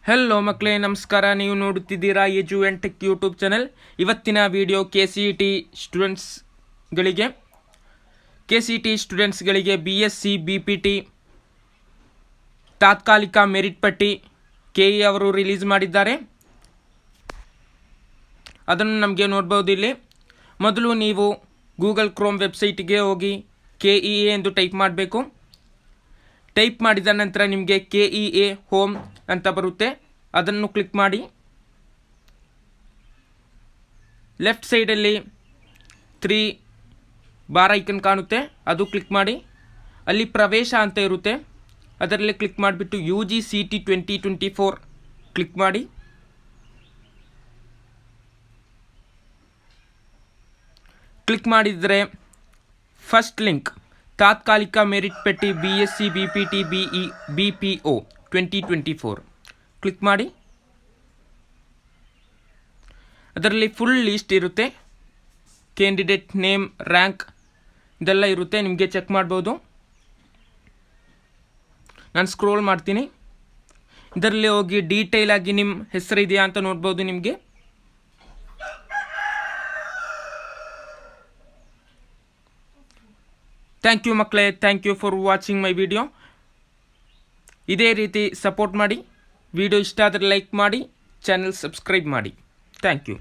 Hello ಮಕ್ಕಳೇ, ನಮಸ್ಕಾರ. ನೀವು ನೋಡುತ್ತಿದ್ದೀರಾ ಎಜು ಆ್ಯಂಡ್ ಟೆಕ್ ಯೂಟ್ಯೂಬ್ ಚಾನೆಲ್. ಇವತ್ತಿನ ವಿಡಿಯೋ KCET ಸ್ಟೂಡೆಂಟ್ಸ್ಗಳಿಗೆ BSc BPT ತಾತ್ಕಾಲಿಕ ಮೆರಿಟ್ ಪಟ್ಟಿ KE ಅವರು ರಿಲೀಸ್ ಮಾಡಿದ್ದಾರೆ. ಅದನ್ನು ನಮಗೆ ನೋಡ್ಬೋದು. ಇಲ್ಲಿ ಮೊದಲು ನೀವು ಗೂಗಲ್ ಕ್ರೋಮ್ ವೆಬ್ಸೈಟ್ಗೆ ಹೋಗಿ KEA ಎಂದು ಟೈಪ್ ಮಾಡಬೇಕು. ಟೈಪ್ ಮಾಡಿದ ನಂತರ ನಿಮಗೆ KEA ಹೋಮ್ ಅಂತ ಬರುತ್ತೆ. ಅದನ್ನು ಕ್ಲಿಕ್ ಮಾಡಿ. ಲೆಫ್ಟ್ ಸೈಡಲ್ಲಿ 3 ಬಾರ್ ಐಕನ್ ಕಾಣುತ್ತೆ, ಅದು ಕ್ಲಿಕ್ ಮಾಡಿ. ಅಲ್ಲಿ ಪ್ರವೇಶ ಅಂತ ಇರುತ್ತೆ, ಅದರಲ್ಲಿ ಕ್ಲಿಕ್ ಮಾಡಿಬಿಟ್ಟು UGCET 2024 ಕ್ಲಿಕ್ ಮಾಡಿ. ಕ್ಲಿಕ್ ಮಾಡಿದರೆ ಫಸ್ಟ್ ಲಿಂಕ್ ತಾತ್ಕಾಲಿಕ ಮೆರಿಟ್ ಪಟ್ಟಿ BSc BPT BPO 2024 ಕ್ಲಿಕ್ ಮಾಡಿ. ಅದರಲ್ಲಿ ಫುಲ್ ಲಿಸ್ಟ್ ಇರುತ್ತೆ, ಕ್ಯಾಂಡಿಡೇಟ್ ನೇಮ್, ರ್ಯಾಂಕ್ ಇದೆಲ್ಲ ಇರುತ್ತೆ, ನಿಮಗೆ ಚೆಕ್ ಮಾಡ್ಬೋದು. ನಾನು ಸ್ಕ್ರೋಲ್ ಮಾಡ್ತೀನಿ. ಇದರಲ್ಲಿ ಹೋಗಿ ಡೀಟೇಲ್ ಆಗಿ ನಿಮ್ಮ ಹೆಸರು ಇದೆಯಾ ಅಂತ ನೋಡ್ಬೋದು. ನಿಮಗೆ ಥ್ಯಾಂಕ್ ಯು ಮಕ್ಕಳೇ, thank you for watching my video. ಇದೇ ರೀತಿ ಸಪೋರ್ಟ್ ಮಾಡಿ. ವಿಡಿಯೋ ಇಷ್ಟ ಆದರೆ ಲೈಕ್ ಮಾಡಿ, ಚಾನೆಲ್ ಸಬ್ಸ್ಕ್ರೈಬ್ ಮಾಡಿ. Thank you.